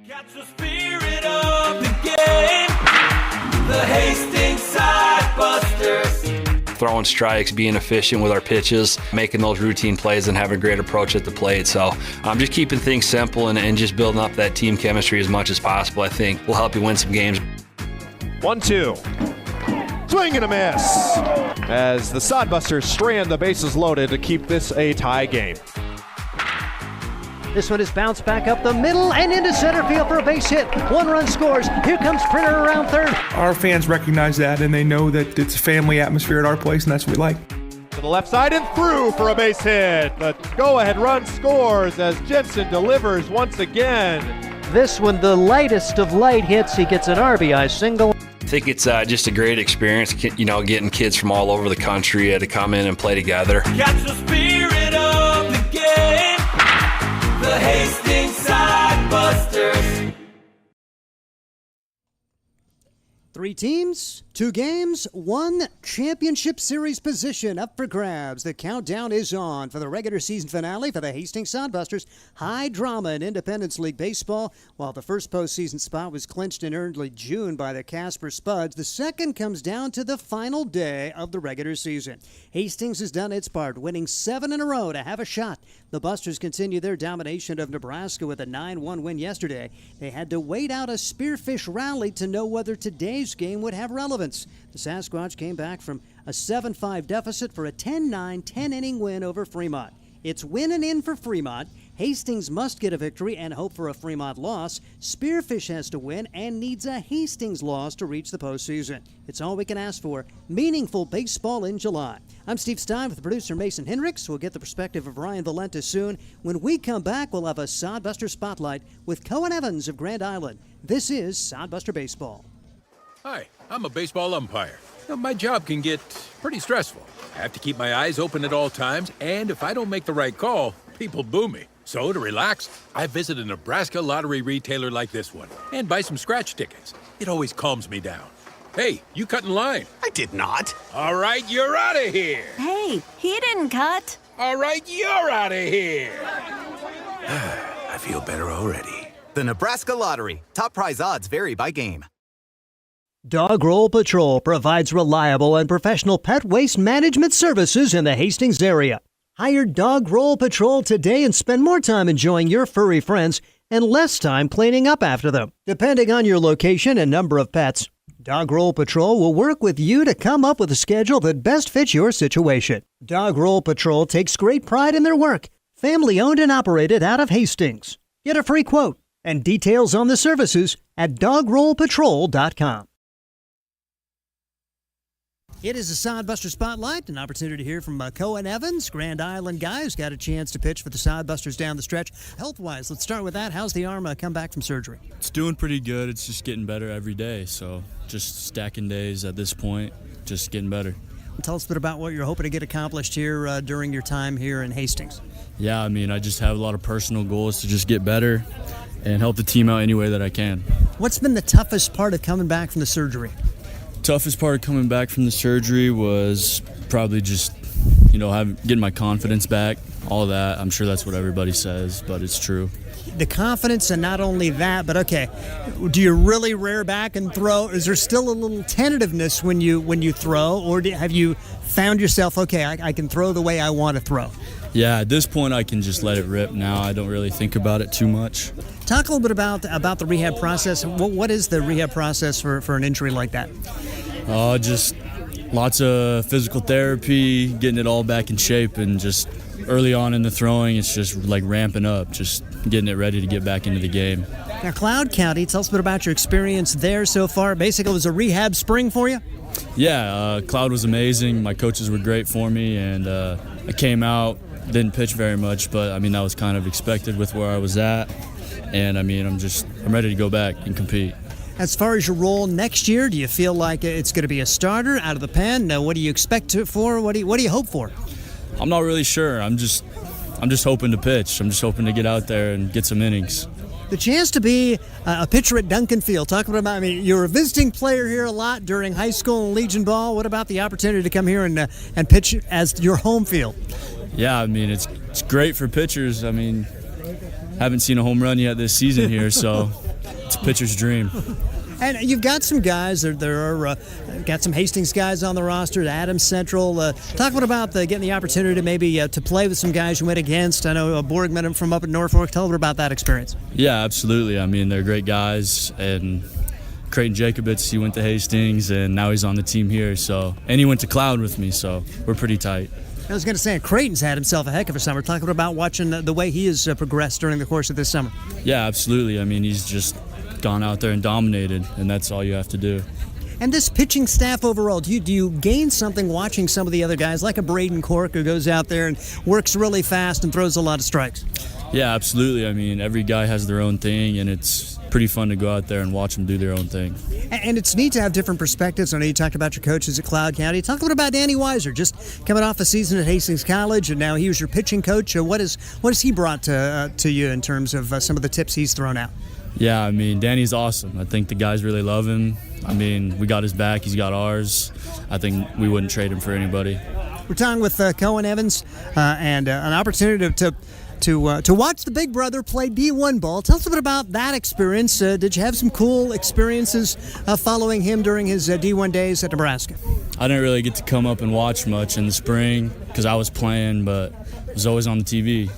Catch the spirit of the game, the Hastings Sodbusters. Throwing strikes, being efficient with our pitches, making those routine plays, and having a great approach at the plate. So just keeping things simple and just building up that team chemistry as much as possible, I think, will help you win some games. 1-2. Swing and a miss as the Sodbusters strand the bases loaded to keep this a tie game. This one is bounced back up the middle and into center field for a base hit. 1 run scores. Here comes Printer around third. Our fans recognize that, and they know that it's a family atmosphere at our place, and that's what we like. To the left side and through for a base hit. The go-ahead run scores as Jensen delivers once again. This one, the lightest of light hits. He gets an RBI single. I think it's just a great experience, getting kids from all over the country to come in and play together. Catch the spirit of the game, the Hastings Sodbusters. 3 teams, 2 games, 1 championship series position up for grabs. The countdown is on for the regular season finale for the Hastings Sodbusters. High drama in Independence League Baseball. While the first postseason spot was clinched in early June by the Casper Spuds, the second comes down to the final day of the regular season. Hastings has done its part, winning 7 in a row to have a shot. The Busters continue their domination of Nebraska with a 9-1 win yesterday. They had to wait out a spearfish rally to know whether today's game would have relevance. The Sasquatch came back from a 7-5 deficit for a 10-9, 10-inning win over Fremont. It's win and in for Fremont. Hastings must get a victory and hope for a Fremont loss. Spearfish has to win and needs a Hastings loss to reach the postseason. It's all we can ask for. Meaningful baseball in July. I'm Steve Stein with producer Mason Hendricks. We'll get the perspective of Ryan Valenta soon. When we come back, we'll have a Sodbuster Spotlight with Cohen Evans of Grand Island. This is Sodbuster Baseball. Hi, I'm a baseball umpire. Now, my job can get pretty stressful. I have to keep my eyes open at all times, and if I don't make the right call, people boo me. So to relax, I visit a Nebraska lottery retailer like this one and buy some scratch tickets. It always calms me down. Hey, you cut in line. I did not. All right, you're out of here. Hey, he didn't cut. All right, you're out of here. I feel better already. The Nebraska Lottery. Top prize odds vary by game. Dog Roll Patrol provides reliable and professional pet waste management services in the Hastings area. Hire Dog Roll Patrol today and spend more time enjoying your furry friends and less time cleaning up after them. Depending on your location and number of pets, Dog Roll Patrol will work with you to come up with a schedule that best fits your situation. Dog Roll Patrol takes great pride in their work. Family owned and operated out of Hastings. Get a free quote and details on the services at dogrollpatrol.com. It is a Sodbuster Spotlight, an opportunity to hear from Cohen Evans, Grand Island guy who's got a chance to pitch for the Sodbusters down the stretch. Health-wise, let's start with that. How's the arm come back from surgery? It's doing pretty good. It's just getting better every day. So just stacking days at this point, just getting better. Tell us a bit about what you're hoping to get accomplished here during your time here in Hastings. Yeah, I mean, I just have a lot of personal goals to just get better and help the team out any way that I can. What's been the toughest part of coming back from the surgery? Toughest part of coming back from the surgery was probably just, getting my confidence back, all that. I'm sure that's what everybody says, but it's true. The confidence, and not only that, but okay, do you really rear back and throw? Is there still a little tentativeness when you throw, or have you found yourself, okay, I can throw the way I want to throw? Yeah, at this point I can just let it rip now. I don't really think about it too much. Talk a little bit about the rehab process. What is the rehab process for an injury like that? Just lots of physical therapy, getting it all back in shape, and just early on in the throwing, it's just like ramping up, just getting it ready to get back into the game. Now, Cloud County, tell us a bit about your experience there so far. Basically, it was a rehab spring for you? Yeah, Cloud was amazing. My coaches were great for me, and I came out, didn't pitch very much, but I mean, that was kind of expected with where I was at. And I mean, I'm ready to go back and compete. As far as your role next year, do you feel like it's going to be a starter out of the pen? What do you expect it for? What do you hope for? I'm not really sure. I'm just hoping to pitch. I'm just hoping to get out there and get some innings. The chance to be a pitcher at Duncan Field. Talk about, I mean, you're a visiting player here a lot during high school and Legion ball. What about the opportunity to come here and pitch as your home field? Yeah, I mean, it's great for pitchers. I mean, haven't seen a home run yet this season here, so It's a pitcher's dream. And you've got some guys. There are got some Hastings guys on the roster. Adams Central. Talk a little about getting the opportunity to maybe to play with some guys you went against. I know Borgman from up at Norfolk. Tell a little about that experience. Yeah, absolutely. I mean, they're great guys. And Creighton Jacobitz, he went to Hastings, and now he's on the team here. And he went to Cloud with me, so we're pretty tight. I was going to say, Creighton's had himself a heck of a summer. Talk about watching the way he has progressed during the course of this summer. Yeah, absolutely. I mean, he's just gone out there and dominated, and that's all you have to do. And this pitching staff overall, do you gain something watching some of the other guys, like a Braden Cork who goes out there and works really fast and throws a lot of strikes? Yeah, absolutely. I mean, every guy has their own thing, and it's pretty fun to go out there and watch them do their own thing. And it's neat to have different perspectives. I know you talked about your coaches at Cloud County. Talk a little about Danny Weiser, just coming off a season at Hastings College, and now he was your pitching coach. What has he brought to you in terms of some of the tips he's thrown out? Yeah, I mean, Danny's awesome. I think the guys really love him. I mean, we got his back. He's got ours. I think we wouldn't trade him for anybody. We're talking with Cohen Evans and an opportunity to watch the big brother play D1 ball. Tell us a bit about that experience. Did you have some cool experiences following him during his D1 days at Nebraska? I didn't really get to come up and watch much in the spring because I was playing, but it was always on the TV.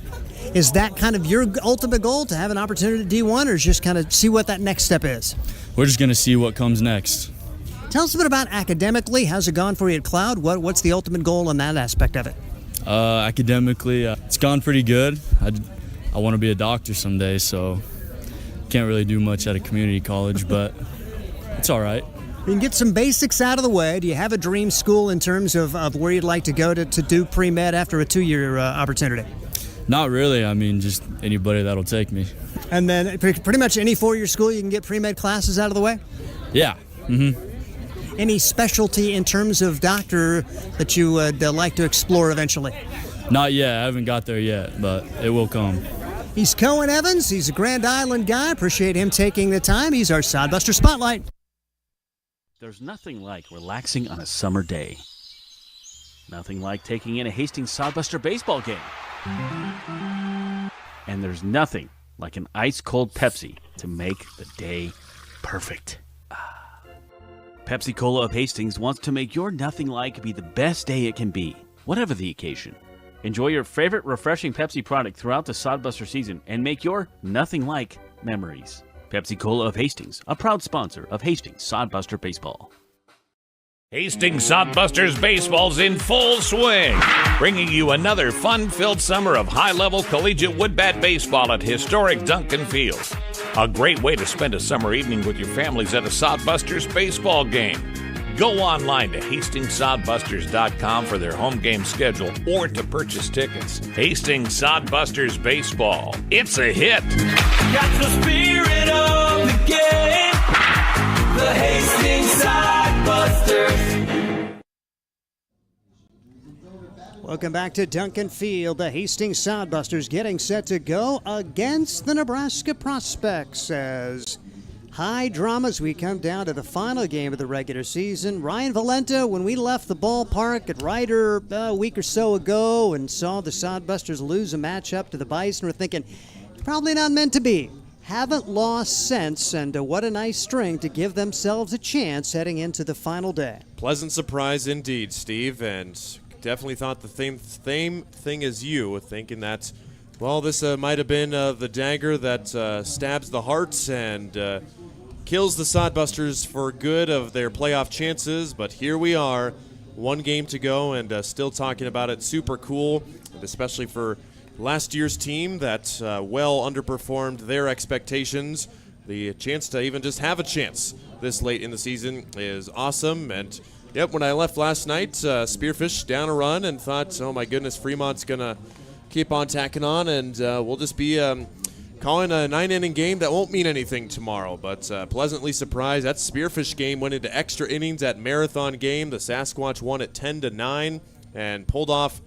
Is that kind of your ultimate goal, to have an opportunity at D1, or just kind of see what that next step is? We're just going to see what comes next. Tell us a bit about academically. How's it gone for you at Cloud? What's the ultimate goal in that aspect of it? Academically, it's gone pretty good. I want to be a doctor someday, so can't really do much at a community college, but it's all right. You can get some basics out of the way. Do you have a dream school in terms of where you'd like to go to do pre-med after a 2-year opportunity? Not really. I mean, just anybody that'll take me. And then pretty much any 4-year school you can get pre-med classes out of the way? Yeah. Mm-hmm. Any specialty in terms of doctor that you would like to explore eventually? Not yet. I haven't got there yet, but it will come. He's Cohen Evans. He's a Grand Island guy. Appreciate him taking the time. He's our Sodbuster Spotlight. There's nothing like relaxing on a summer day. Nothing like taking in a Hastings Sodbuster baseball game. And there's nothing like an ice-cold Pepsi to make the day perfect. Pepsi Cola of Hastings wants to make your nothing like be the best day it can be, whatever the occasion. Enjoy your favorite refreshing Pepsi product throughout the Sodbuster season and make your nothing like memories. Pepsi Cola of Hastings, a proud sponsor of Hastings Sodbuster Baseball. Hastings Sodbusters baseball's in full swing, bringing you another fun-filled summer of high-level collegiate woodbat baseball at historic Duncan Field. A great way to spend a summer evening with your families at a Sodbusters baseball game. Go online to HastingsSodbusters.com for their home game schedule or to purchase tickets. Hastings Sodbusters baseball. It's a hit. Got the spirit of the game. The Hastings Sodbusters. Welcome back to Duncan Field. The Hastings Sodbusters getting set to go against the Nebraska Prospects as high drama as we come down to the final game of the regular season. Ryan Valenta, when we left the ballpark at Ryder a week or so ago and saw the Sodbusters lose a matchup to the Bison, we're thinking, probably not meant to be. Haven't lost since, and what a nice string to give themselves a chance heading into the final day. Pleasant surprise indeed, Steve, and definitely thought the same thing as you, thinking that, well, this might have been the dagger that stabs the hearts and kills the Sodbusters for good of their playoff chances, but here we are, one game to go and still talking about it. Super cool, and especially for last year's team that well underperformed their expectations. The chance to even just have a chance this late in the season is awesome. And yep, when I left last night, Spearfish down a run and thought, oh my goodness, Fremont's going to keep on tacking on, and we'll just be calling a 9-inning game that won't mean anything tomorrow. But pleasantly surprised. That Spearfish game went into extra innings. That marathon game, the Sasquatch won at 10-9 and pulled off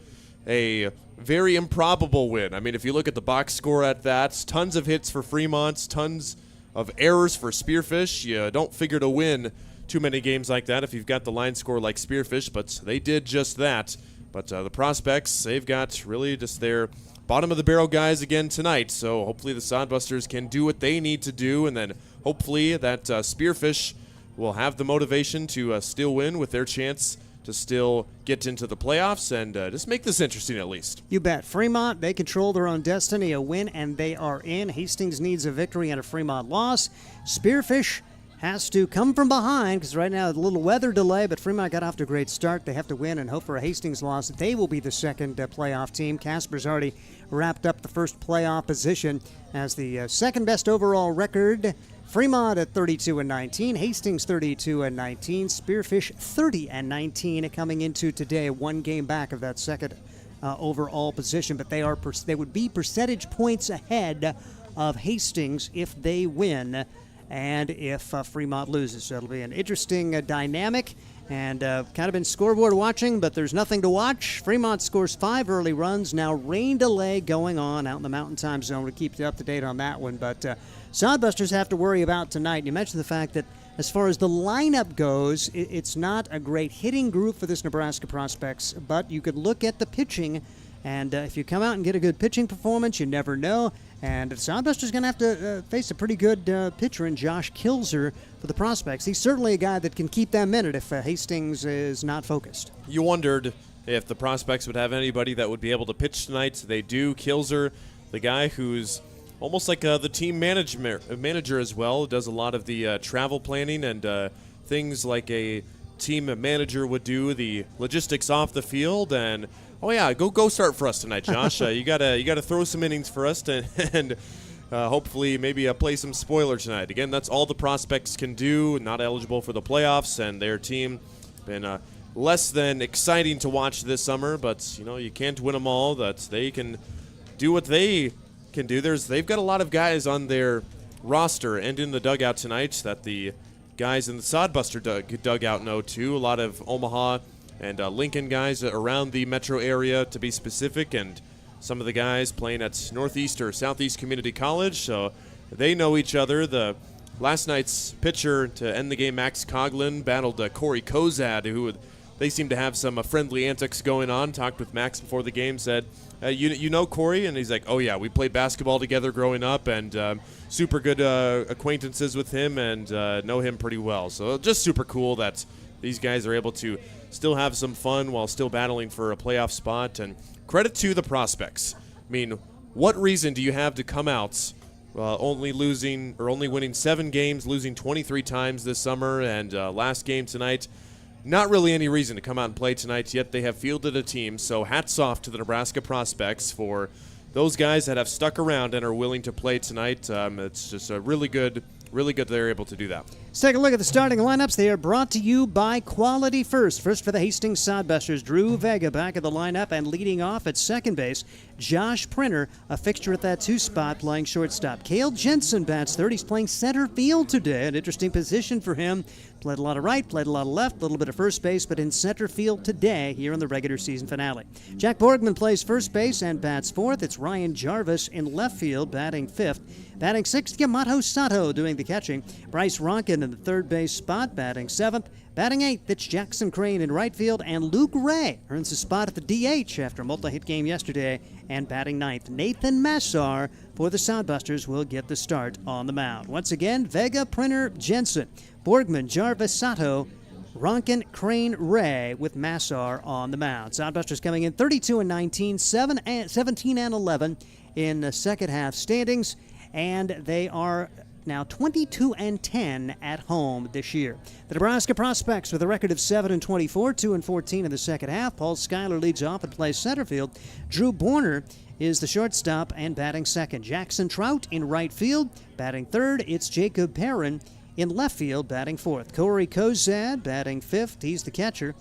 a very improbable win. I mean, if you look at the box score at that, tons of hits for Fremont, tons of errors for Spearfish. You don't figure to win too many games like that if you've got the line score like Spearfish, but they did just that. But the Prospects, they've got really just their bottom of the barrel guys again tonight, so hopefully the Sodbusters can do what they need to do and then hopefully that Spearfish will have the motivation to still win with their chance to still get into the playoffs and just make this interesting at least. You bet. Fremont, they control their own destiny. A win, and they are in. Hastings needs a victory and a Fremont loss. Spearfish has to come from behind because right now a little weather delay, but Fremont got off to a great start. They have to win and hope for a Hastings loss. They will be the second playoff team. Casper's already wrapped up the first playoff position as the second best overall record. Fremont at 32-19, Hastings 32-19, Spearfish 30-19 coming into today, one game back of that second overall position, but they would be percentage points ahead of Hastings if they win and if Fremont loses. So it'll be an interesting dynamic and kind of been scoreboard watching, but there's nothing to watch. Fremont scores 5 early runs. Now rain delay going on out in the Mountain Time Zone. We'll keep you up to date on that one, but Sodbusters have to worry about tonight. You mentioned the fact that as far as the lineup goes, it's not a great hitting group for this Nebraska prospects, but you could look at the pitching, and if you come out and get a good pitching performance, you never know. And Sodbuster's going to have to face a pretty good pitcher in Josh Kilzer for the prospects. He's certainly a guy that can keep them in it if Hastings is not focused. You wondered if the prospects would have anybody that would be able to pitch tonight. They do. Kilzer, the guy who's almost like the team manager as well, does a lot of the travel planning and things like a team manager would do, the logistics off the field. And oh yeah, go start for us tonight, Josh. You gotta throw some innings for us and hopefully maybe play some spoiler tonight. Again, that's all the prospects can do. Not eligible for the playoffs, and their team been less than exciting to watch this summer. But you can't win them all. That they can do what they can do. They've got a lot of guys on their roster and in the dugout tonight that the guys in the Sodbuster dugout know too. A lot of Omaha and Lincoln guys around the metro area, to be specific, and some of the guys playing at Northeast or Southeast Community College, so they know each other. The last night's pitcher to end the game, Max Coughlin, battled Corey Kozad, who they seem to have some friendly antics going on. Talked with Max before the game, said, you know Corey? And he's like, oh yeah, we played basketball together growing up, and super good acquaintances with him and know him pretty well. So just super cool that these guys are able to still have some fun while still battling for a playoff spot. And credit to the prospects. I mean, what reason do you have to come out only winning 7 games, losing 23 times this summer, and last game tonight? Not really any reason to come out and play tonight, yet they have fielded a team. So hats off to the Nebraska prospects for those guys that have stuck around and are willing to play tonight. It's just really good they're able to do that. Let's take a look at the starting lineups. They are brought to you by Quality First. First for the Hastings Sodbusters, Drew Vega back at the lineup and leading off at second base. Josh Printer, a fixture at that 2 spot, playing shortstop. Cale Jensen bats third. He's playing center field today. An interesting position for him. Played a lot of right, played a lot of left, a little bit of first base, but in center field today here in the regular season finale. Jack Borgman plays first base and bats fourth. It's Ryan Jarvis in left field, batting fifth. Batting sixth, Yamato Sato doing the catching. Bryce Ronkin in the third base spot, batting seventh. Batting eighth, it's Jackson Crane in right field, and Luke Ray earns a spot at the DH after a multi-hit game yesterday, and batting ninth. Nathan Massar for the Sodbusters will get the start on the mound. Once again, Vega, Printer, Jensen, Borgman, Jarvis, Sato, Ronkin, Crane, Ray with Massar on the mound. Sodbusters coming in 32-19, 17-11 in the second half standings, and they are now 22-10 at home this year. The Nebraska prospects with a record of 7-24, 2-14 in the second half. Paul Schuyler leads off and plays center field. Drew Borner is the shortstop and batting second. Jackson Trout in right field, batting third. It's Jacob Perrin in left field, batting fourth. Corey Kozad batting fifth. He's the catcher.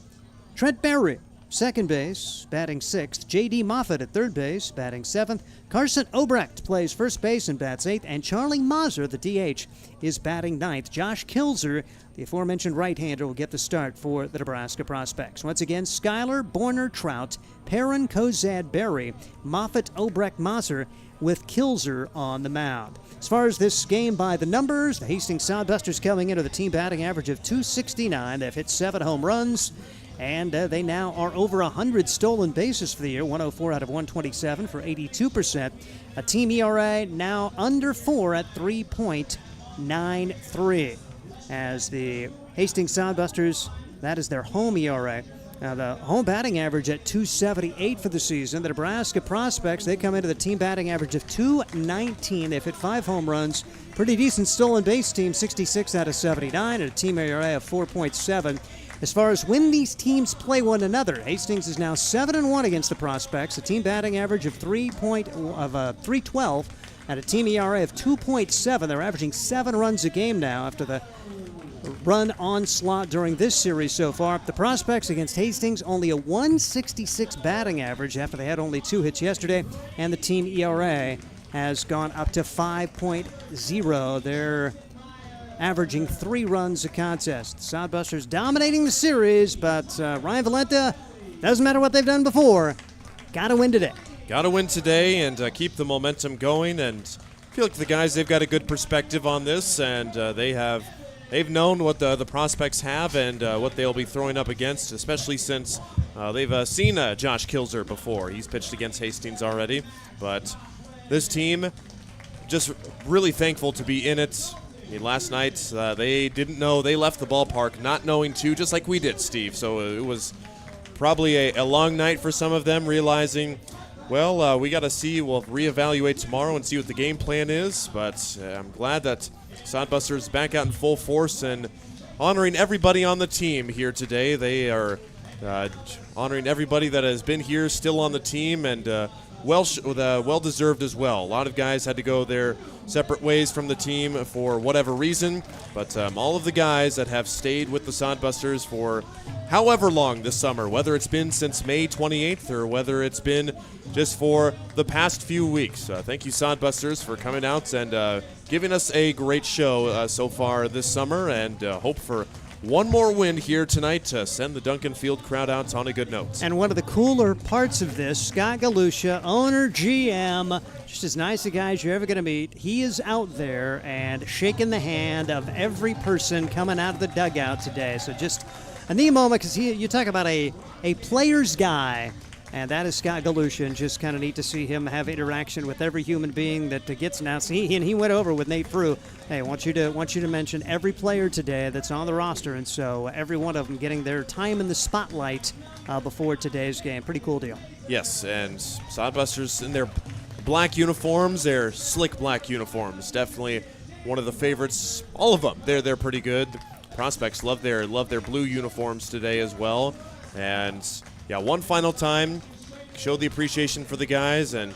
Trent Berry, second base, batting sixth. J.D. Moffitt at third base, batting seventh. Carson Obrecht plays first base and bats eighth. And Charlie Mazur, the DH, is batting ninth. Josh Kilzer, the aforementioned right-hander, will get the start for the Nebraska prospects. Once again, Schuyler, Borner, Trout, Perrin, Kozad, Berry, Moffitt, Obrecht, Mazur, with Kilzer on the mound. As far as this game by the numbers, the Hastings Sodbusters coming into the team batting average of .269. They've hit 7 home runs, and they now are over 100 stolen bases for the year, 104 out of 127 for 82%. A team ERA now under 4 at 3.98. 2.93 as the Hastings Sodbusters, that is their home ERA. Now, the home batting average at 278 for the season. The Nebraska Prospects, they come into the team batting average of 219. They've hit 5 home runs. Pretty decent stolen base team, 66 out of 79, and a team ERA of 4.7. As far as when these teams play one another, Hastings is now 7-1 against the Prospects, a team batting average of 312, and a team ERA of 2.7. They're averaging 7 runs a game now after the run onslaught during this series so far. The Prospects against Hastings, only a 166 batting average after they had only 2 hits yesterday, and the team ERA has gone up to 5.0. They're averaging 3 runs a contest. Sodbusters dominating the series, but Ryan Valenta, doesn't matter what they've done before, got to win today. Got to win today and keep the momentum going, and I feel like the guys, they've got a good perspective on this, and they've known what the Prospects have and what they'll be throwing up against, especially since they've seen Josh Kilzer before. He's pitched against Hastings already, but this team just really thankful to be in it. I mean, last night they didn't know, they left the ballpark not knowing too, just like we did, Steve. So it was probably a long night for some of them, realizing, well, we got to see, we'll reevaluate tomorrow and see what the game plan is. But I'm glad that Sodbusters back out in full force and honoring everybody on the team here today. They are honoring everybody that has been here, still on the team, and well-deserved as well. A lot of guys had to go their separate ways from the team for whatever reason, but all of the guys that have stayed with the Sodbusters for however long this summer, whether it's been since May 28th or whether it's been just for the past few weeks. Thank you, Sodbusters, for coming out and giving us a great show so far this summer, and hope for one more win here tonight to send the Duncan Field crowd out on a good note. And one of the cooler parts of this, Scott Galusha, owner, GM, just as nice a guy as you're ever going to meet, he is out there and shaking the hand of every person coming out of the dugout today. So just a neat moment, because you talk about a player's guy, and that is Scott Galusha, and just kind of neat to see him have interaction with every human being that gets announced. He went over with Nate Frew. Hey, I want you to mention every player today that's on the roster, and so every one of them getting their time in the spotlight before today's game. Pretty cool deal. Yes, and Sodbusters in their black uniforms, their slick black uniforms, definitely one of the favorites. All of them, they're pretty good. The Prospects love their blue uniforms today as well, and yeah, one final time, show the appreciation for the guys, and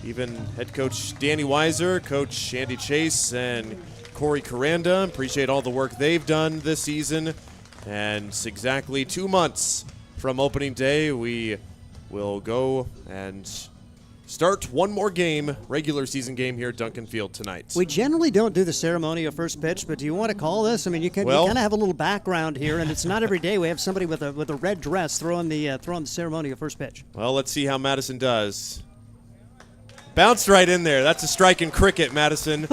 even head coach Danny Weiser, coach Andy Chase, and Corey Coranda. Appreciate all the work they've done this season. And exactly 2 months from opening day, we will go and start one more game, regular season game here at Duncan Field tonight. We generally don't do the ceremony of first pitch, but do you want to call this? I mean, you kind of have a little background here, and it's not every day we have somebody with a red dress throwing the ceremony of first pitch. Well, let's see how Madison does. Bounced right in there. That's a strike in cricket, Madison.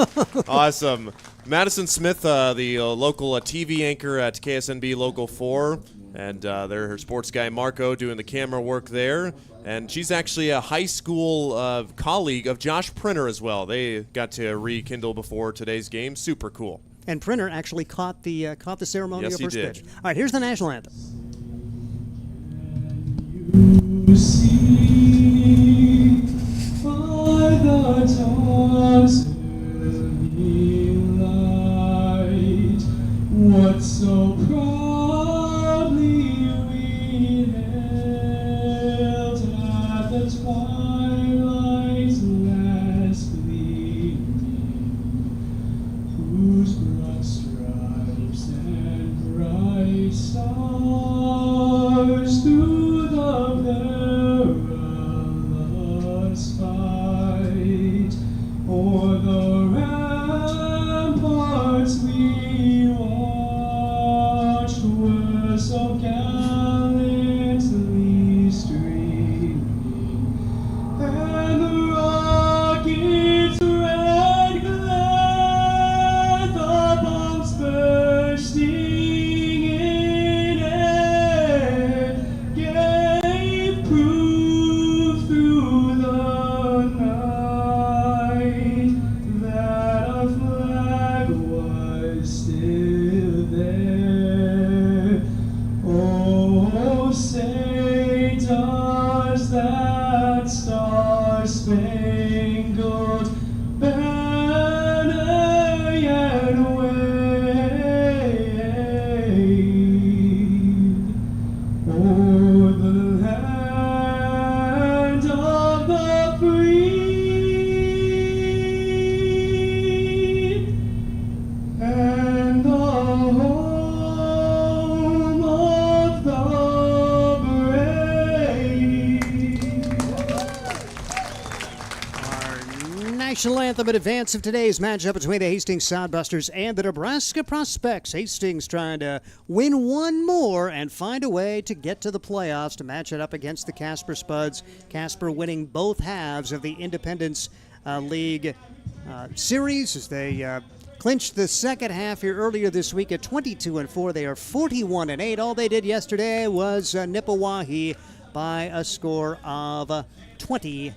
Awesome. Madison Smith, the local TV anchor at KSNB Local 4, and her sports guy Marco doing the camera work there. And she's actually a high school colleague of Josh Printer as well. They got to rekindle before today's game. Super cool. And Printer actually caught the ceremony of first pitch. All right, here's the national anthem. You see by the dawn's early light what so proudly we hailed at the twilight's last gleaming, whose broad stripes and bright stars through the perilous fight o'er the ramparts we watched were so gallantly streaming, and the rocket's red glare, the bombs bursting in air, gave proof through the night that them in advance of today's matchup between the Hastings Sodbusters and the Nebraska Prospects. Hastings trying to win one more and find a way to get to the playoffs to match it up against the Casper Spuds. Casper winning both halves of the Independence League series as they clinched the second half here earlier this week at 22-4. They are 41-8. All they did yesterday was nip Owyhee by a score of 20-5.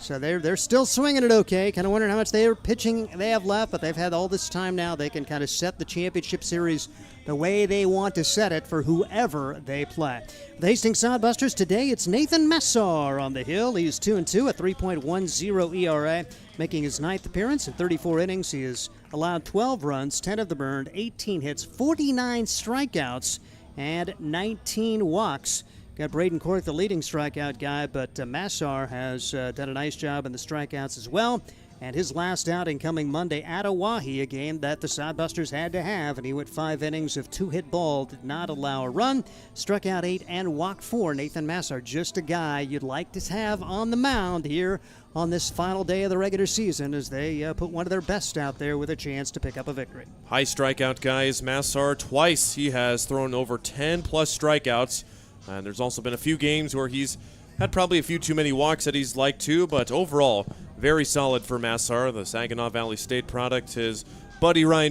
So they're still swinging it okay. Kind of wondering how much they have left, but they've had all this time now. They can kind of set the championship series the way they want to set it for whoever they play. The Hastings Sodbusters today, it's Nathan Messar on the hill. He's 2-2, a 3.10 ERA, making his 9th appearance in 34 innings. He has allowed 12 runs, 10 of them earned, 18 hits, 49 strikeouts, and 19 walks. Got Braden Cork, the leading strikeout guy, but Massar has done a nice job in the strikeouts as well. And his last outing coming Monday at Owyhee, a game that the Sodbusters had to have, and he went 5 innings of 2-hit ball, did not allow a run, struck out 8 and walked 4. Nathan Massar, just a guy you'd like to have on the mound here on this final day of the regular season as they put one of their best out there with a chance to pick up a victory. High strikeout guy is Massar. Twice he has thrown over 10-plus strikeouts. And there's also been a few games where he's had probably a few too many walks that he's liked to, but overall, very solid for Massar, the Saginaw Valley State product. His buddy Ryan